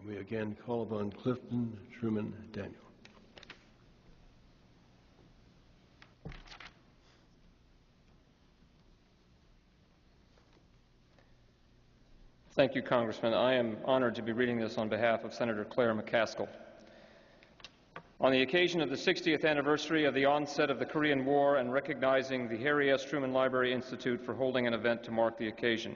We again call upon Clifton Truman Daniel. Thank you, Congressman. I am honored to be reading this on behalf of Senator Claire McCaskill. On the occasion of the 60th anniversary of the onset of the Korean War and recognizing the Harry S. Truman Library Institute for holding an event to mark the occasion.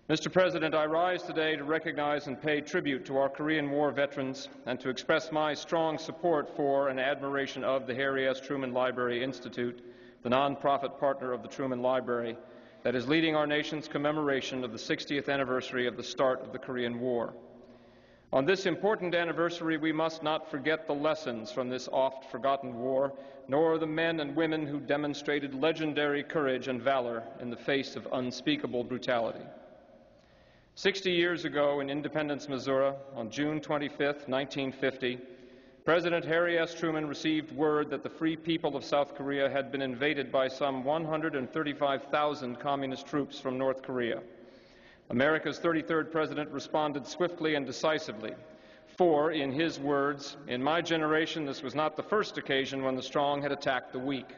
Mr. President, I rise today to recognize and pay tribute to our Korean War veterans and to express my strong support for and admiration of the Harry S. Truman Library Institute, the nonprofit partner of the Truman Library, that is leading our nation's commemoration of the 60th anniversary of the start of the Korean War. On this important anniversary, we must not forget the lessons from this oft-forgotten war, nor the men and women who demonstrated legendary courage and valor in the face of unspeakable brutality. 60 years ago in Independence, Missouri, on June 25, 1950, President Harry S. Truman received word that the free people of South Korea had been invaded by some 135,000 communist troops from North Korea. America's 33rd president responded swiftly and decisively, for, in his words, "In my generation, this was not the first occasion when the strong had attacked the weak."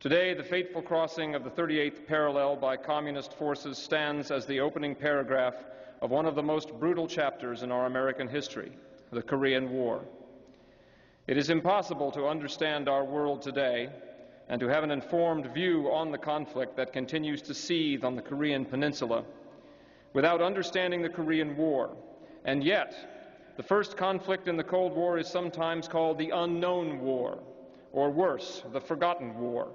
Today, the fateful crossing of the 38th parallel by communist forces stands as the opening paragraph of one of the most brutal chapters in our American history, the Korean War. It is impossible to understand our world today and to have an informed view on the conflict that continues to seethe on the Korean Peninsula without understanding the Korean War. And yet, the first conflict in the Cold War is sometimes called the unknown war, or worse, the forgotten war,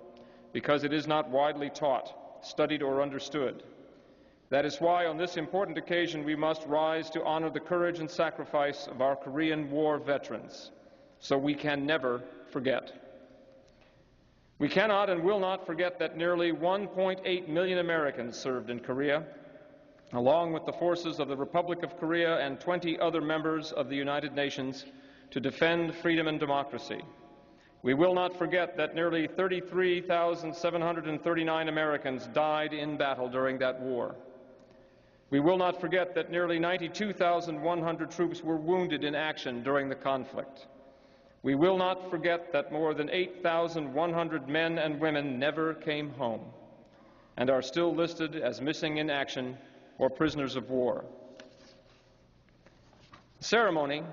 because it is not widely taught, studied, or understood. That is why on this important occasion we must rise to honor the courage and sacrifice of our Korean War veterans, so we can never forget. We cannot and will not forget that nearly 1.8 million Americans served in Korea, along with the forces of the Republic of Korea and 20 other members of the United Nations, to defend freedom and democracy. We will not forget that nearly 33,739 Americans died in battle during that war. We will not forget that nearly 92,100 troops were wounded in action during the conflict. We will not forget that more than 8,100 men and women never came home and are still listed as missing in action or prisoners of war. The ceremony,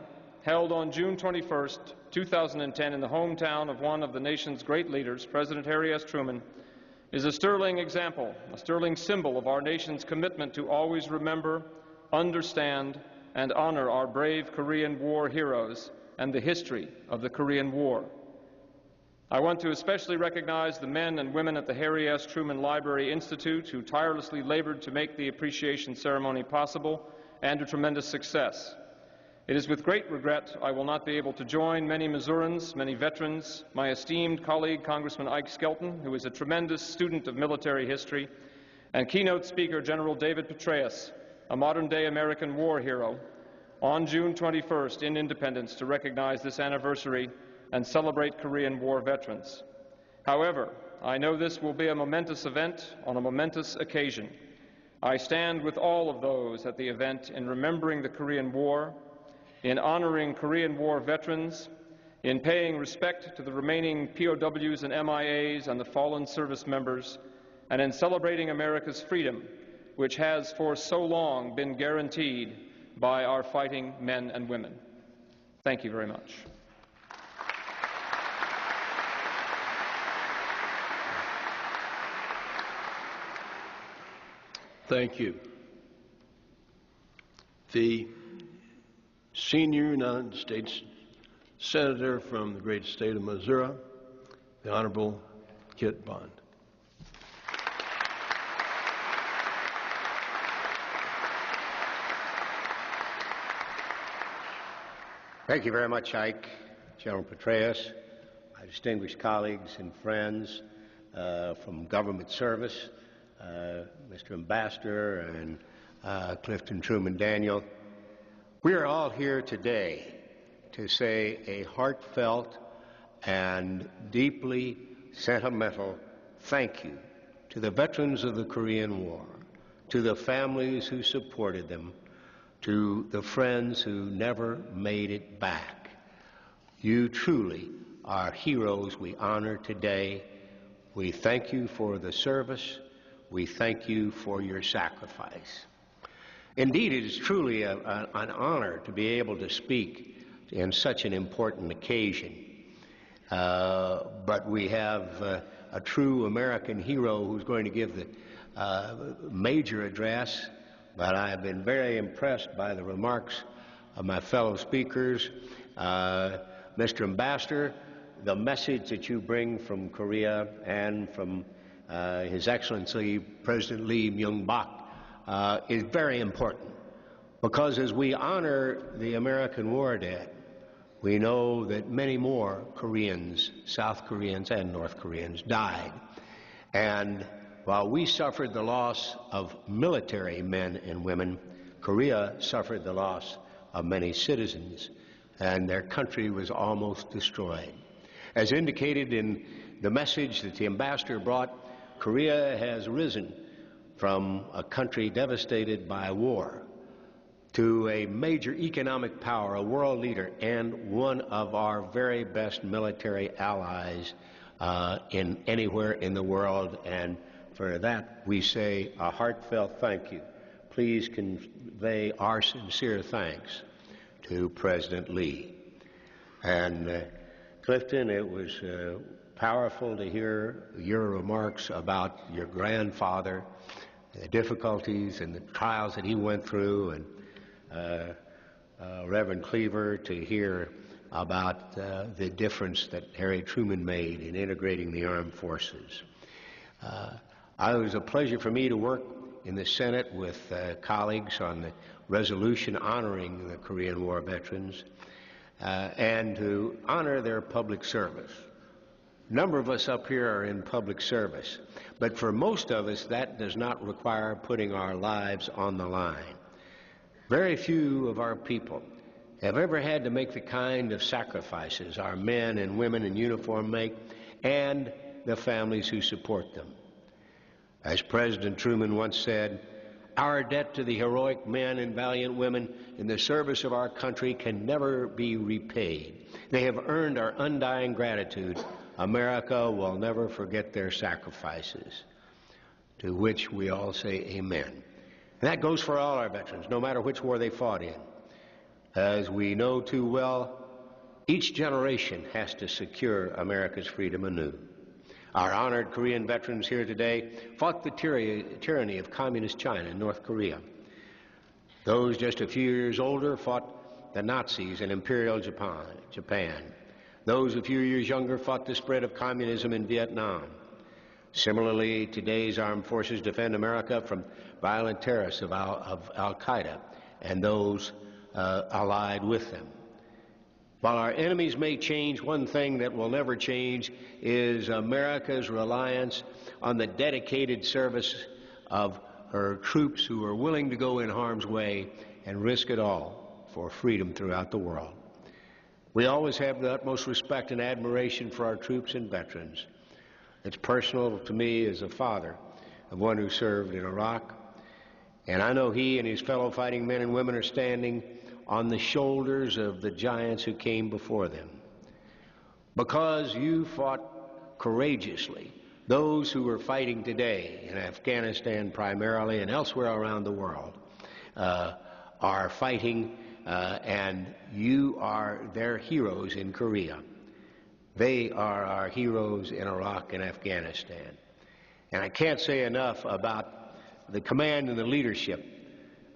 held on June 21, 2010 in the hometown of one of the nation's great leaders, President Harry S. Truman, is a sterling example, a sterling symbol of our nation's commitment to always remember, understand, and honor our brave Korean War heroes and the history of the Korean War. I want to especially recognize the men and women at the Harry S. Truman Library Institute who tirelessly labored to make the appreciation ceremony possible and a tremendous success. It is with great regret I will not be able to join many Missourians, many veterans, my esteemed colleague Congressman Ike Skelton, who is a tremendous student of military history, and keynote speaker General David Petraeus, a modern-day American war hero, on June 21st in Independence to recognize this anniversary and celebrate Korean War veterans. However, I know this will be a momentous event on a momentous occasion. I stand with all of those at the event in remembering the Korean War, in honoring Korean War veterans, in paying respect to the remaining POWs and MIAs and the fallen service members, and in celebrating America's freedom, which has for so long been guaranteed by our fighting men and women. Thank you very much. Thank you. The senior United States Senator from the great state of Missouri, the Honorable Kit Bond. Thank you very much, Ike, General Petraeus, my distinguished colleagues and friends from government service, Mr. Ambassador and Clifton Truman Daniel. We are all here today to say a heartfelt and deeply sentimental thank you to the veterans of the Korean War, to the families who supported them, to the friends who never made it back. You truly are heroes we honor today. We thank you for the service. We thank you for your sacrifice. Indeed, it is truly an honor to be able to speak in such an important occasion. But we have a true American hero who's going to give the major address. But I have been very impressed by the remarks of my fellow speakers. Mr. Ambassador, the message that you bring from Korea and from His Excellency President Lee Myung-bak is very important, because as we honor the American war dead, we know that many more Koreans, South Koreans and North Koreans, died. And while we suffered the loss of military men and women, Korea suffered the loss of many citizens, and their country was almost destroyed. As indicated in the message that the ambassador brought, Korea has risen from a country devastated by war to a major economic power, a world leader, and one of our very best military allies in anywhere in the world. And for that, we say a heartfelt thank you. Please convey our sincere thanks to President Lee. And Clifton, it was powerful to hear your remarks about your grandfather, the difficulties and the trials that he went through, and Reverend Cleaver, to hear about the difference that Harry Truman made in integrating the armed forces. It was a pleasure for me to work in the Senate with colleagues on the resolution honoring the Korean War veterans and to honor their public service. A number of us up here are in public service, but for most of us that does not require putting our lives on the line. Very few of our people have ever had to make the kind of sacrifices our men and women in uniform make, and the families who support them. As President Truman once said, our debt to the heroic men and valiant women in the service of our country can never be repaid. They have earned our undying gratitude. America will never forget their sacrifices, to which we all say amen. And that goes for all our veterans, no matter which war they fought in. As we know too well, each generation has to secure America's freedom anew. Our honored Korean veterans here today fought the tyranny of communist China and North Korea. Those just a few years older fought the Nazis in Imperial Japan. Those a few years younger fought the spread of communism in Vietnam. Similarly, today's armed forces defend America from violent terrorists of Al-Qaeda and those allied with them. While our enemies may change, one thing that will never change is America's reliance on the dedicated service of her troops who are willing to go in harm's way and risk it all for freedom throughout the world. We always have the utmost respect and admiration for our troops and veterans. It's personal to me as a father of one who served in Iraq, and I know he and his fellow fighting men and women are standing on the shoulders of the giants who came before them. Because you fought courageously, those who are fighting today in Afghanistan primarily and elsewhere around the world are fighting, and you are their heroes in Korea. They are our heroes in Iraq and Afghanistan. And I can't say enough about the command and the leadership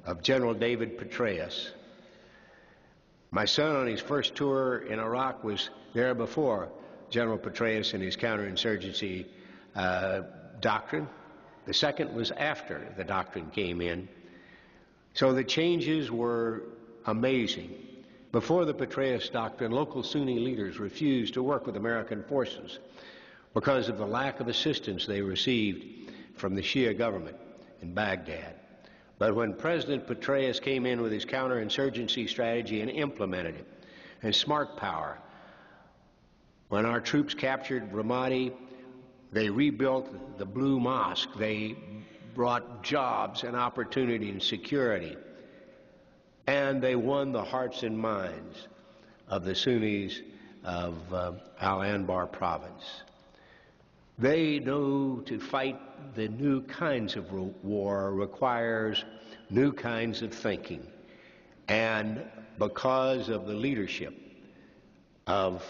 of General David Petraeus. My son, on his first tour in Iraq, was there before General Petraeus and his counterinsurgency doctrine. The second was after the doctrine came in. So the changes were amazing. Before the Petraeus doctrine, local Sunni leaders refused to work with American forces because of the lack of assistance they received from the Shia government in Baghdad. But when President Petraeus came in with his counterinsurgency strategy and implemented it, and smart power, when our troops captured Ramadi, they rebuilt the Blue Mosque. They brought jobs and opportunity and security. and they won the hearts and minds of the Sunnis of Al-Anbar province. They know to fight the new kinds of war requires new kinds of thinking. And because of the leadership of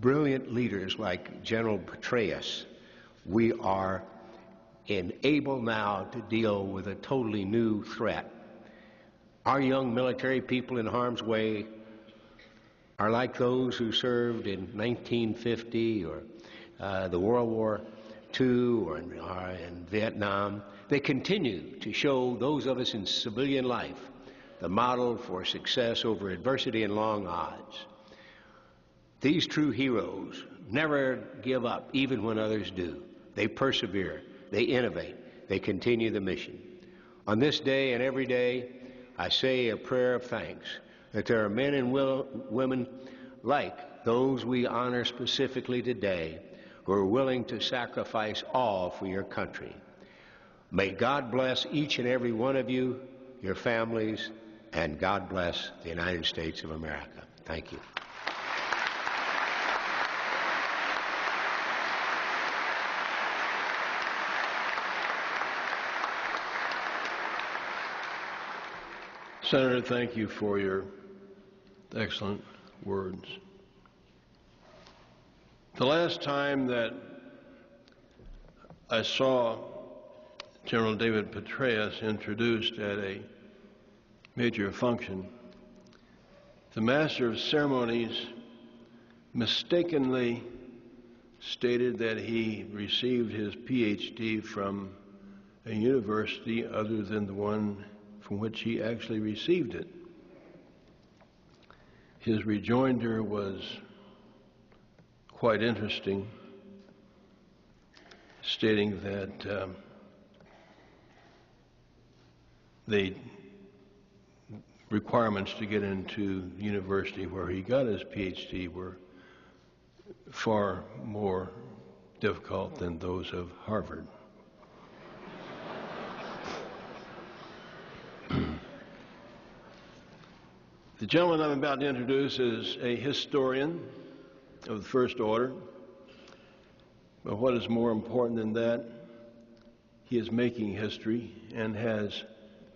brilliant leaders like General Petraeus, we are able now to deal with a totally new threat. Our young military people in harm's way are like those who served in 1950 or the World War II or in Vietnam. They continue to show those of us in civilian life the model for success over adversity and long odds. These true heroes never give up, even when others do. They persevere, they innovate, they continue the mission. On this day and every day, I say a prayer of thanks that there are men and women like those we honor specifically today who are willing to sacrifice all for your country. May God bless each and every one of you, your families, and God bless the United States of America. Thank you. Senator, thank you for your excellent words. The last time that I saw General David Petraeus introduced at a major function, the Master of Ceremonies mistakenly stated that he received his PhD from a university other than the one from which he actually received it. His rejoinder was quite interesting, stating that the requirements to get into the university where he got his PhD were far more difficult than those of Harvard. The gentleman I'm about to introduce is a historian of the First Order, but what is more important than that, he is making history and has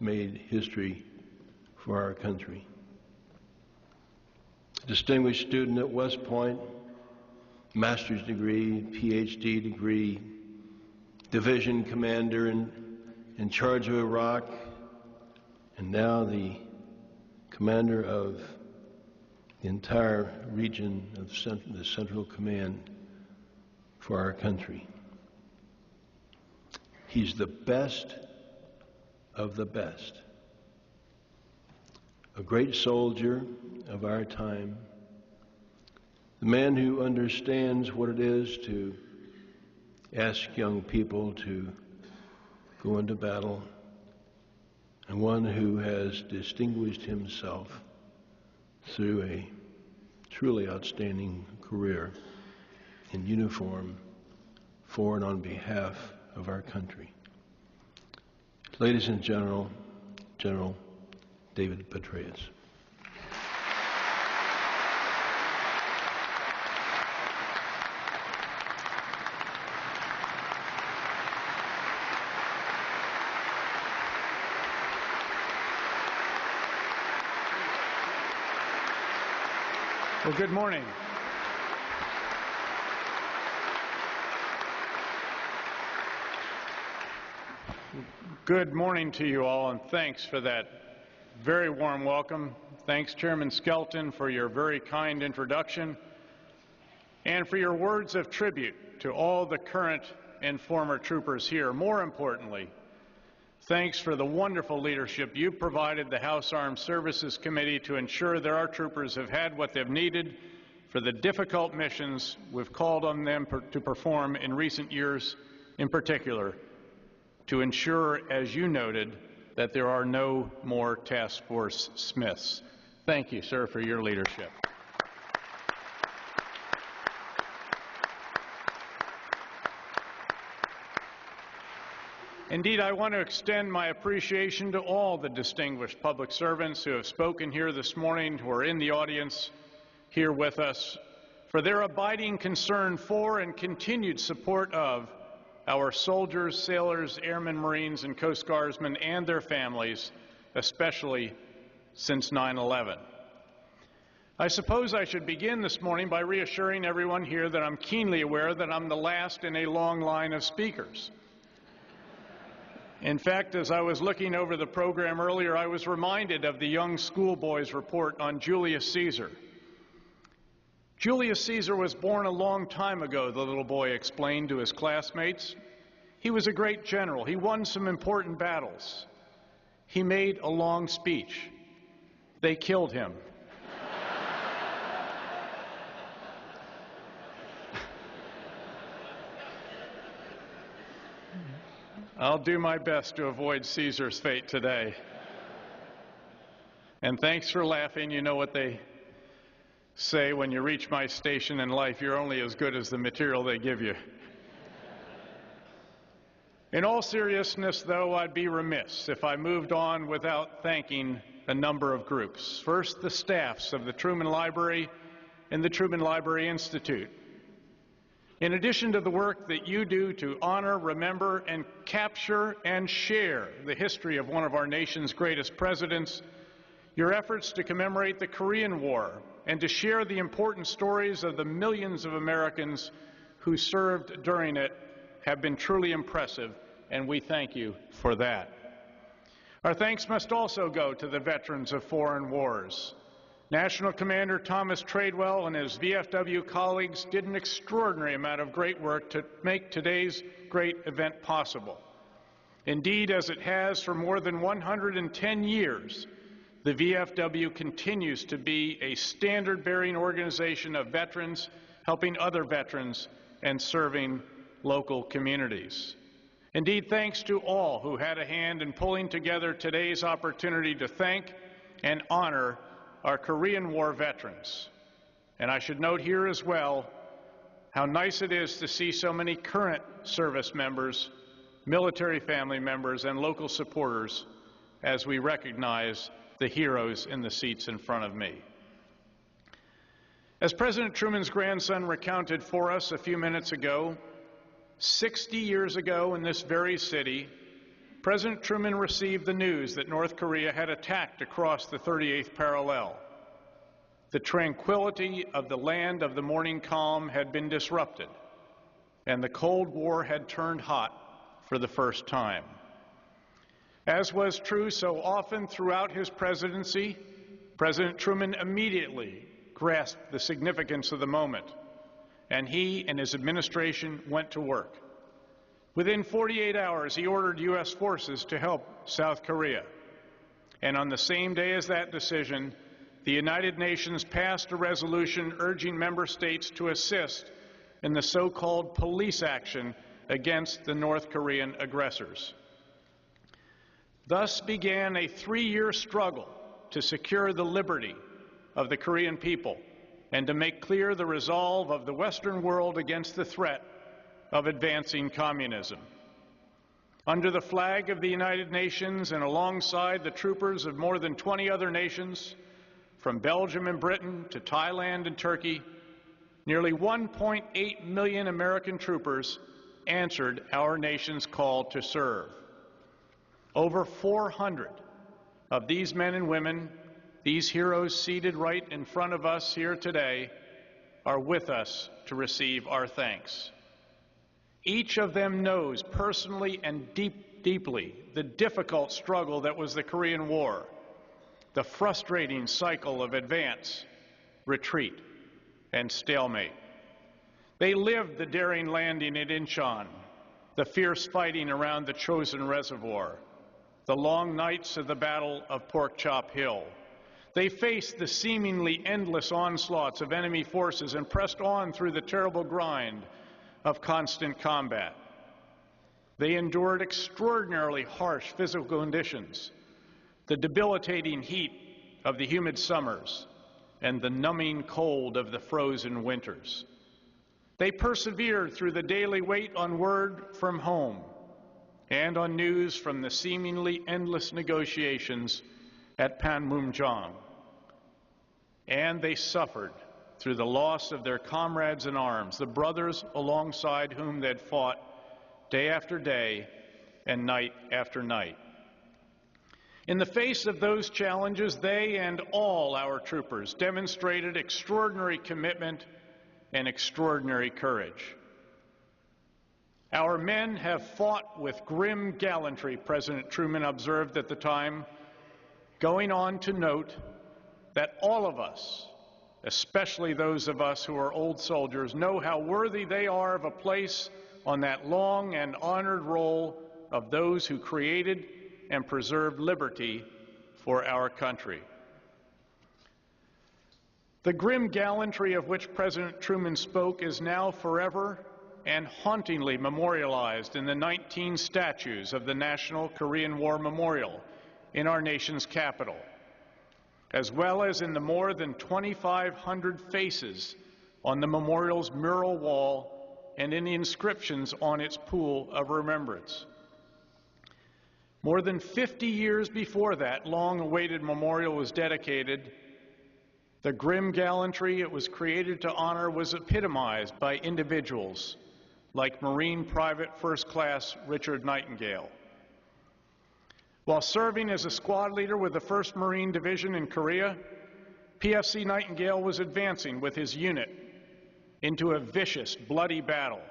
made history for our country. Distinguished student at West Point, master's degree, PhD degree, division commander in charge of Iraq, and now the commander of the entire region of the Central Command for our country. He's the best of the best. A great soldier of our time, the man who understands what it is to ask young people to go into battle, and one who has distinguished himself through a truly outstanding career in uniform for and on behalf of our country. Ladies and gentlemen, General David Petraeus. Well, good morning. Good morning to you all, and thanks for that very warm welcome. Thanks, Chairman Skelton, for your very kind introduction and for your words of tribute to all the current and former troopers here. More importantly, thanks for the wonderful leadership you provided the House Armed Services Committee to ensure that our troopers have had what they've needed for the difficult missions we've called on them to perform in recent years, in particular, to ensure, as you noted, that there are no more Task Force Smiths. Thank you, sir, for your leadership. Indeed, I want to extend my appreciation to all the distinguished public servants who have spoken here this morning, who are in the audience here with us, for their abiding concern for and continued support of our soldiers, sailors, airmen, Marines, and Coast Guardsmen and their families, especially since 9/11. I suppose I should begin this morning by reassuring everyone here that I'm keenly aware that I'm the last in a long line of speakers. In fact, as I was looking over the program earlier, I was reminded of the young schoolboy's report on Julius Caesar. Julius Caesar was born a long time ago, the little boy explained to his classmates. He was a great general. He won some important battles. He made a long speech. They killed him. I'll do my best to avoid Caesar's fate today. And thanks for laughing. You know what they say, when you reach my station in life, you're only as good as the material they give you. In all seriousness, though, I'd be remiss if I moved on without thanking a number of groups. First, the staffs of the Truman Library and the Truman Library Institute. In addition to the work that you do to honor, remember, and capture and share the history of one of our nation's greatest presidents, your efforts to commemorate the Korean War and to share the important stories of the millions of Americans who served during it have been truly impressive, and we thank you for that. Our thanks must also go to the veterans of foreign wars. National Commander Thomas Tradewell and his VFW colleagues did an extraordinary amount of great work to make today's great event possible. Indeed, as it has for more than 110 years, the VFW continues to be a standard-bearing organization of veterans, helping other veterans and serving local communities. Indeed, thanks to all who had a hand in pulling together today's opportunity to thank and honor our Korean War veterans. And I should note here as well how nice it is to see so many current service members, military family members, and local supporters as we recognize the heroes in the seats in front of me. As President Truman's grandson recounted for us a few minutes ago, 60 years ago in this very city, President Truman received the news that North Korea had attacked across the 38th parallel. The tranquility of the land of the morning calm had been disrupted, and the Cold War had turned hot for the first time. As was true so often throughout his presidency, President Truman immediately grasped the significance of the moment, and he and his administration went to work. Within 48 hours, he ordered U.S. forces to help South Korea. And on the same day as that decision, the United Nations passed a resolution urging member states to assist in the so-called police action against the North Korean aggressors. Thus began a 3-year struggle to secure the liberty of the Korean people and to make clear the resolve of the Western world against the threat of advancing communism. Under the flag of the United Nations and alongside the troopers of more than 20 other nations, from Belgium and Britain to Thailand and Turkey, nearly 1.8 million American troopers answered our nation's call to serve. Over 400 of these men and women, these heroes seated right in front of us here today, are with us to receive our thanks. Each of them knows personally and deeply the difficult struggle that was the Korean War, the frustrating cycle of advance, retreat, and stalemate. They lived the daring landing at Incheon, the fierce fighting around the Chosin Reservoir, the long nights of the Battle of Pork Chop Hill. They faced the seemingly endless onslaughts of enemy forces and pressed on through the terrible grind of constant combat. They endured extraordinarily harsh physical conditions, the debilitating heat of the humid summers and the numbing cold of the frozen winters. They persevered through the daily wait on word from home, and on news from the seemingly endless negotiations at Panmunjom. And they suffered through the loss of their comrades in arms, the brothers alongside whom they'd fought day after day and night after night. In the face of those challenges, they and all our troopers demonstrated extraordinary commitment and extraordinary courage. Our men have fought with grim gallantry, President Truman observed at the time, going on to note that all of us, especially those of us who are old soldiers, know how worthy they are of a place on that long and honored roll of those who created and preserved liberty for our country. The grim gallantry of which President Truman spoke is now forever and hauntingly memorialized in the 19 statues of the National Korean War Memorial in our nation's capital, as well as in the more than 2,500 faces on the memorial's mural wall and in the inscriptions on its pool of remembrance. More than 50 years before that long-awaited memorial was dedicated, the grim gallantry it was created to honor was epitomized by individuals like Marine Private First Class Richard Nightingale. While serving as a squad leader with the 1st Marine Division in Korea, PFC Nightingale was advancing with his unit into a vicious, bloody battle